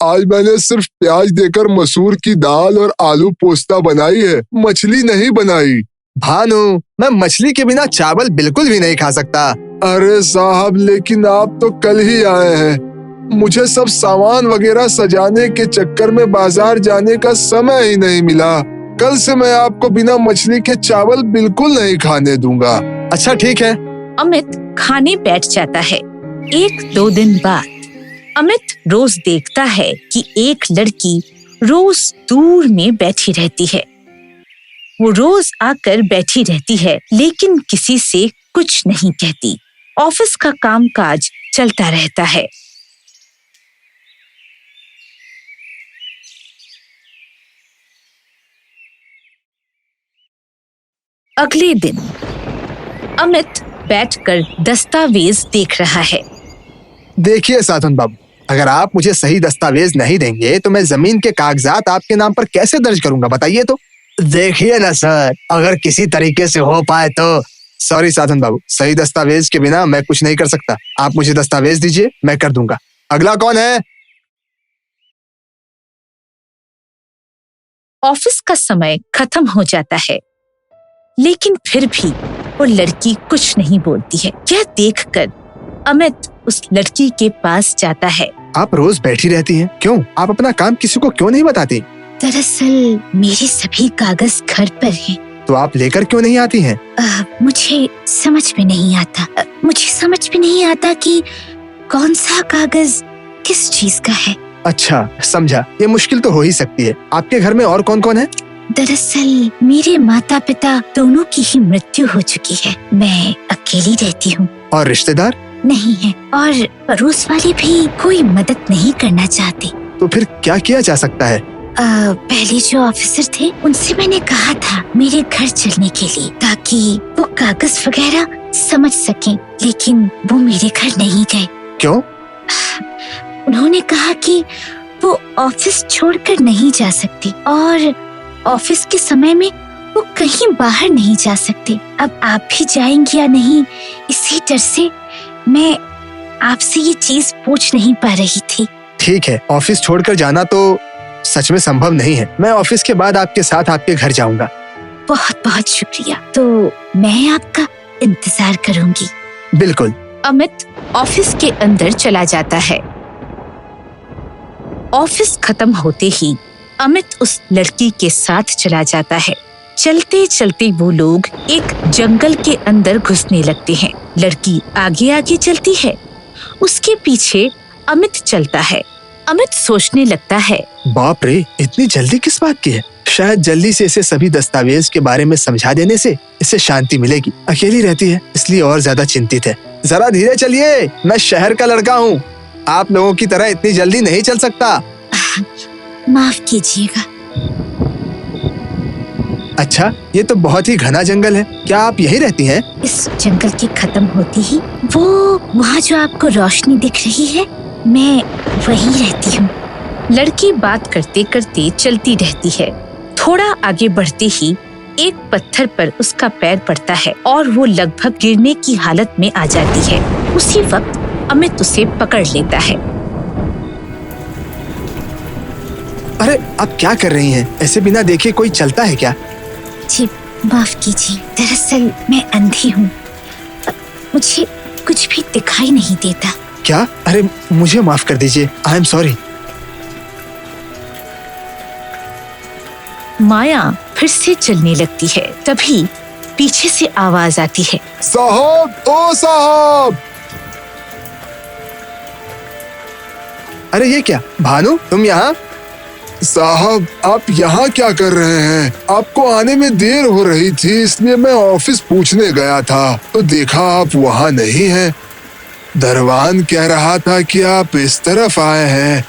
आज मैंने सिर्फ प्याज देकर मसूर की दाल और आलू पोस्ता बनाई है, मछली नहीं बनाई। भानु, मैं मछली के बिना चावल बिल्कुल भी नहीं खा सकता। अरे साहब, लेकिन आप तो कल ही आए हैं। मुझे सब सामान वगैरह सजाने के चक्कर में बाजार जाने का समय ही नहीं मिला। कल से मैं आपको बिना मछली के चावल बिल्कुल नहीं खाने दूंगा। अच्छा ठीक है। अमित खाने बैठ जाता है। 1-2 दिन बाद अमित रोज देखता है कि एक लड़की रोज दूर में बैठी रहती है। वो रोज आकर बैठी रहती है, लेकिन किसी से कुछ नहीं कहती। ऑफिस का कामकाज चलता रहता है। अगले दिन अमित बैठकर दस्तावेज देख रहा है। देखिए साधन बाबू, अगर आप मुझे सही दस्तावेज नहीं देंगे तो मैं जमीन के कागजात आपके नाम पर कैसे दर्ज करूंगा, बताइए तो। देखिए ना सर, अगर किसी तरीके से हो पाए तो। सॉरी साधन बाबू, सही दस्तावेज के बिना मैं कुछ नहीं कर सकता। आप मुझे दस्तावेज दीजिए, मैं कर दूंगा। अगला कौन है? ऑफिस का समय खत्म हो जाता है, लेकिन फिर भी वो लड़की कुछ नहीं बोलती है। यह देखकर अमित उस लड़की के पास जाता है। आप रोज बैठी रहती हैं, क्यों? आप अपना काम किसी को क्यों नहीं बताती? दरअसल मेरे सभी कागज घर पर हैं। तो आप लेकर क्यों नहीं आती हैं? मुझे समझ में नहीं आता। मुझे समझ में नहीं आता कि कौन सा कागज किस चीज का है। अच्छा समझा, ये मुश्किल तो हो ही सकती है। आपके घर में और कौन कौन है? दरअसल मेरे माता पिता दोनों की ही मृत्यु हो चुकी है। मैं अकेली रहती हूँ। और रिश्तेदार? नहीं है, और पड़ोस वाले भी कोई मदद नहीं करना चाहते। तो फिर क्या किया जा सकता है? पहले जो ऑफिसर थे उनसे मैंने कहा था मेरे घर चलने के लिए, ताकि वो कागज वगैरह समझ सकें, लेकिन वो मेरे घर नहीं गए। क्यों? उन्होंने कहा कि वो ऑफिस छोड़कर नहीं जा सकते और ऑफिस के समय में वो कहीं बाहर नहीं जा सकते। अब आप भी जाएंगे या नहीं, इसी डर से मैं आपसे ये चीज पूछ नहीं पा रही थी। ठीक है, ऑफिस छोड़कर जाना तो सच में संभव नहीं है। मैं ऑफिस के बाद आपके साथ आपके घर जाऊंगा। बहुत बहुत शुक्रिया। तो मैं आपका इंतजार करूंगी। बिल्कुल। अमित ऑफिस के अंदर चला जाता है। ऑफिस खत्म होते ही अमित उस लड़की के साथ चला जाता है। चलते चलते वो लोग एक जंगल के अंदर घुसने लगते हैं। लड़की आगे आगे चलती है, उसके पीछे अमित चलता है। अमित सोचने लगता है, बाप रे, इतनी जल्दी किस बात की है? शायद जल्दी से इसे सभी दस्तावेज के बारे में समझा देने से इसे शांति मिलेगी। अकेली रहती है इसलिए और ज्यादा चिंतित है। जरा धीरे चलिए, मैं शहर का लड़का हूँ, आप लोगों की तरह इतनी जल्दी नहीं चल सकता। माफ कीजिएगा। अच्छा, ये तो बहुत ही घना जंगल है, क्या आप यही रहती हैं? इस जंगल के खत्म होते ही वो वहाँ जो आपको रोशनी दिख रही है, मैं वहीं रहती हूँ। लड़की बात करते करते चलती रहती है। थोड़ा आगे बढ़ते ही एक पत्थर पर उसका पैर पड़ता है और वो लगभग गिरने की हालत में आ जाती है। उसी वक्त अमित उसे पकड़ लेता है। अरे, आप क्या कर रही हैं? ऐसे बिना देखे कोई चलता है क्या? जी माफ कीजिए, दरअसल मैं अंधी हूँ, मुझे कुछ भी दिखाई नहीं देता। क्या? अरे मुझे माफ कर दीजिए, आई एम सॉरी। माया फिर से चलने लगती है। तभी पीछे से आवाज आती है, साहब, ओ साहब। अरे ये क्या, भानु तुम यहाँ? साहब, आप यहाँ क्या कर रहे हैं? आपको आने में देर हो रही थी, इसलिए मैं ऑफिस पूछने गया था, तो देखा आप वहाँ नहीं हैं। दरवान कह रहा था कि आप इस तरफ आए हैं,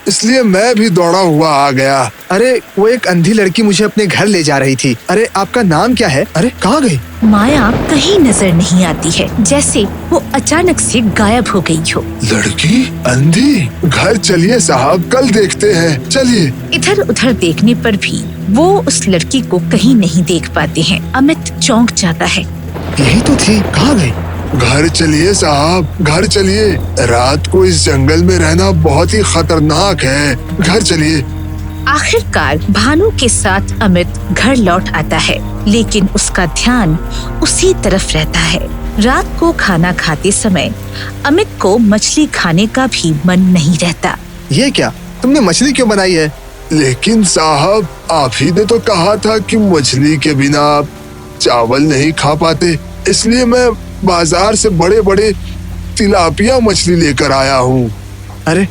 इसलिए मैं भी दौड़ा हुआ आ गया। अरे वो एक अंधी लड़की मुझे अपने घर ले जा रही थी। अरे आपका नाम क्या है? अरे कहाँ गई? माया कहीं नजर नहीं आती है, जैसे वो अचानक से गायब हो गई हो। लड़की अंधी? घर चलिए साहब, कल देखते हैं, चलिए। इधर उधर देखने पर भी वो उस लड़की को कहीं नहीं देख पाते हैं। अमित चौंक जाता है। यही तो थी, कहाँ गई? घर चलिए साहब, घर चलिए। रात को इस जंगल में रहना बहुत ही खतरनाक है, घर चलिए। आखिरकार भानु के साथ अमित घर लौट आता है, लेकिन उसका ध्यान उसी तरफ रहता है। रात को खाना खाते समय अमित को मछली खाने का भी मन नहीं रहता। ये क्या, तुमने मछली क्यों बनाई है? लेकिन साहब, आप ही ने तो कहा था कि मछली के बिना आप चावल नहीं खा पाते, इसलिए मैं बाजार से बड़े बड़े तिलापिया मछली लेकर आया हूँ। अरे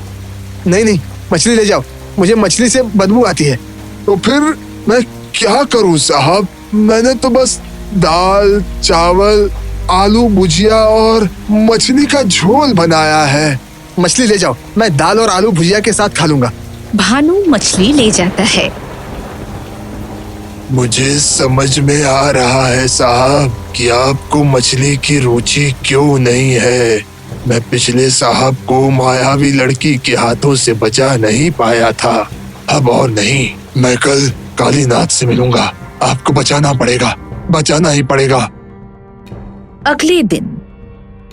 नहीं, मछली ले जाओ, मुझे मछली से बदबू आती है। तो फिर मैं क्या करूँ साहब? मैंने तो बस दाल, चावल, आलू भुजिया और मछली का झोल बनाया है। मछली ले जाओ, मैं दाल और आलू भुजिया के साथ खा लूंगा। भानु मछली ले जाता है। मुझे समझ में आ रहा है साहब कि आपको मछली की रुचि क्यों नहीं है। मैं पिछले साहब को मायावी लड़की के हाथों से बचा नहीं पाया था, अब और नहीं, मैं कल कालीनाथ से मिलूंगा। आपको बचाना पड़ेगा, बचाना ही पड़ेगा। अगले दिन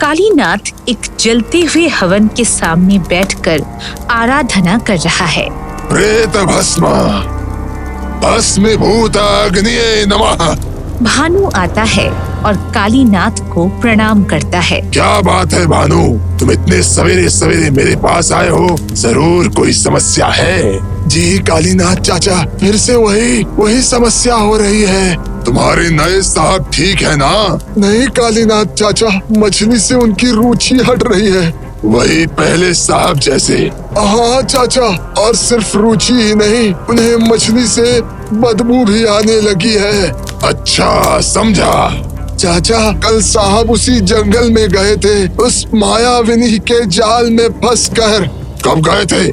कालीनाथ एक जलते हुए हवन के सामने बैठकर आराधना कर रहा है। प्रेत भस्म, भस्मीभूत अग्निये नमः। भानु आता है और कालीनाथ को प्रणाम करता है। क्या बात है भानु, तुम इतने सवेरे सवेरे मेरे पास आए हो, जरूर कोई समस्या है। जी कालीनाथ चाचा, फिर से वही समस्या हो रही है। तुम्हारे नए साहब ठीक है ना? नहीं कालीनाथ चाचा, मछली से उनकी रुचि हट रही है, वही पहले साहब जैसे। हाँ चाचा, और सिर्फ रुचि ही नहीं, उन्हें मछली से बदबू भी आने लगी है। अच्छा समझा। चाचा, कल साहब उसी जंगल में गए थे, उस मायाविनी के जाल में फंसकर। कब गए थे?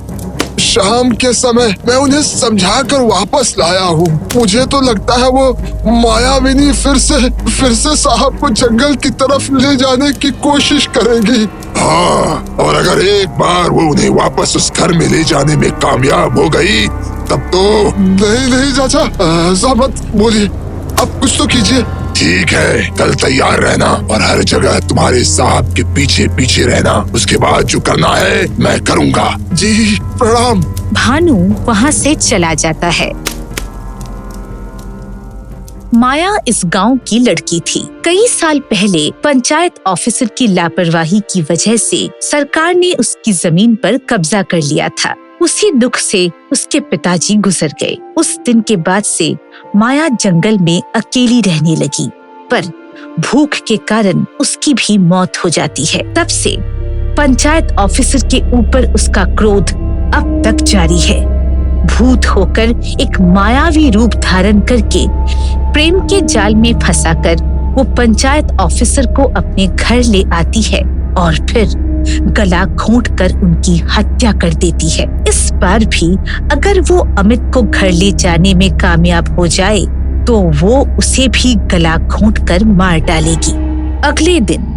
शाम के समय। मैं उन्हें समझाकर वापस लाया हूँ। मुझे तो लगता है वो मायाविनी फिर से साहब को जंगल की तरफ ले जाने की कोशिश करेंगी। हाँ, और अगर एक बार वो उन्हें वापस उस घर में ले जाने में कामयाब हो गई, तब तो। नहीं चाचा, ऐसा मत बोलिए, अब कुछ तो कीजिए। ठीक है, कल तैयार रहना और हर जगह तुम्हारे साहब के पीछे पीछे रहना। उसके बाद जो करना है मैं करूँगा। जी प्रणाम। भानु वहाँ से चला जाता है। माया इस गांव की लड़की थी। कई साल पहले पंचायत ऑफिसर की लापरवाही की वजह से सरकार ने उसकी जमीन पर कब्जा कर लिया था। उसी दुख से उसके पिताजी गुजर गए। उस दिन के बाद से माया जंगल में अकेली रहने लगी, पर भूख के कारण उसकी भी मौत हो जाती है। तब से पंचायत ऑफिसर के ऊपर उसका क्रोध अब तक जारी है। भूत होकर एक मायावी रूप धारण करके प्रेम के जाल में फंसाकर वो पंचायत ऑफिसर को अपने घर ले आती है और फिर गला घोंटकर उनकी हत्या कर देती है। इस बार भी अगर वो अमित को घर ले जाने में कामयाब हो जाए तो वो उसे भी गला घोंटकर मार डालेगी। अगले दिन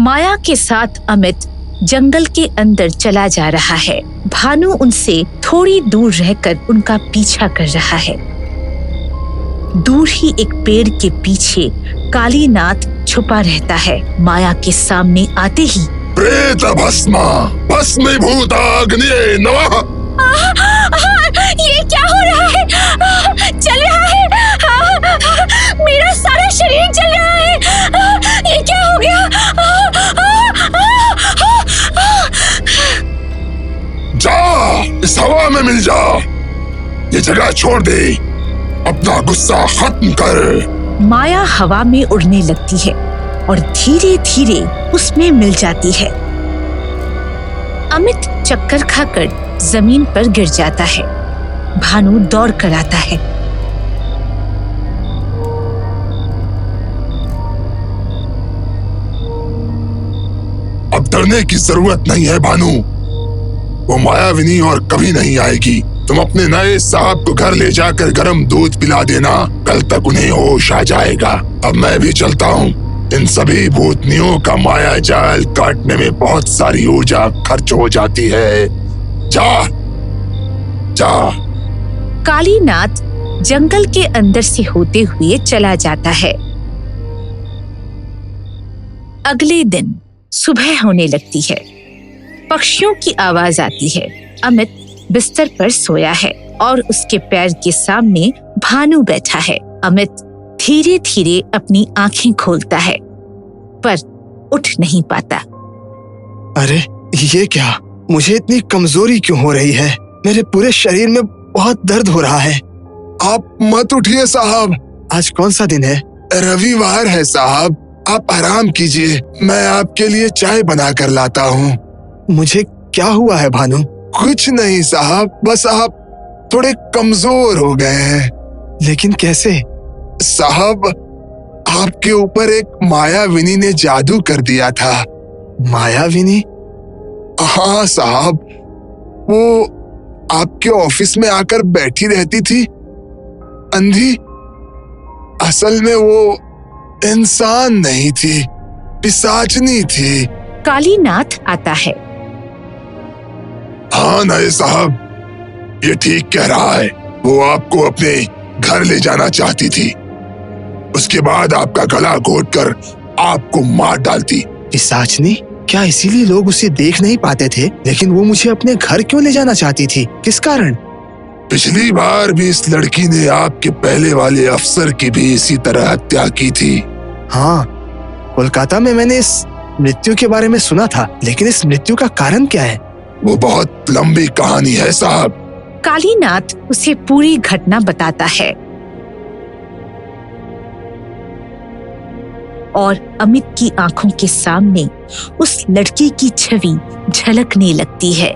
माया के साथ अमित जंगल के अंदर चला जा रहा है। भानु उनसे थोड़ी दूर रहकर उनका पीछा कर रहा है। दूर ही एक पेड़ के पीछे कालीनाथ छुपा रहता है। माया के सामने आते ही प्रेत भस्मा भस्मीभूताग्निये नमः। ये क्या हो रहा है? चल रहा है, मेरा सारा शरीर जल रहा है। ये क्या हो गया? जा, इस हवा में मिल जा। ये जगह छोड़ दे, अपना गुस्सा खत्म कर। माया हवा में उड़ने लगती है और धीरे धीरे उसमें मिल जाती है। अमित चक्कर खाकर जमीन पर गिर जाता है। भानु दौड़ कर आता है। अब डरने की जरूरत नहीं है भानु, वो मायाविनी और कभी नहीं आएगी। तुम अपने नए साहब को घर ले जाकर गर्म दूध पिला देना, कल तक उन्हें होश आ जाएगा। अब मैं भी चलता हूँ। इन सभी भूतनियों का माया जाल काटने में बहुत सारी ऊर्जा खर्च हो जाती है। जा जा। कालीनाथ जंगल के अंदर से होते हुए चला जाता है। अगले दिन सुबह होने लगती है। पक्षियों की आवाज आती है। अमित बिस्तर पर सोया है और उसके पैर के सामने भानु बैठा है। अमित धीरे धीरे अपनी आंखें खोलता है पर उठ नहीं पाता। अरे ये क्या? मुझे इतनी कमजोरी क्यों हो रही है? मेरे पूरे शरीर में बहुत दर्द हो रहा है। आप मत उठिए साहब। आज कौन सा दिन है? रविवार है साहब, आप आराम कीजिए। मैं आपके लिए चाय बना कर लाता हूँ। मुझे क्या हुआ है भानु? कुछ नहीं साहब, बस आप थोड़े कमजोर हो गए हैं। लेकिन कैसे? साहब, आपके ऊपर एक मायाविनी ने जादू कर दिया था। मायाविनी? हाँ साहब, वो आपके ऑफिस में आकर बैठी रहती थी, अंधी। असल में वो इंसान नहीं थी, पिशाचनी थी। कालीनाथ आता है। हाँ नए साहब, ये ठीक कह रहा है। वो आपको अपने घर ले जाना चाहती थी, उसके बाद आपका गला घोंटकर आपको मार डालती। पिशाचनी? क्या इसीलिए लोग उसे देख नहीं पाते थे? लेकिन वो मुझे अपने घर क्यों ले जाना चाहती थी? किस कारण? पिछली बार भी इस लड़की ने आपके पहले वाले अफसर की भी इसी तरह हत्या की थी। हाँ, कोलकाता में मैंने इस मृत्यु के बारे में सुना था, लेकिन इस मृत्यु का कारण क्या है? वो बहुत लंबी कहानी है साहब। कालीनाथ उसे पूरी घटना बताता है और अमित की आंखों के सामने उस लड़की की छवि झलकने लगती है।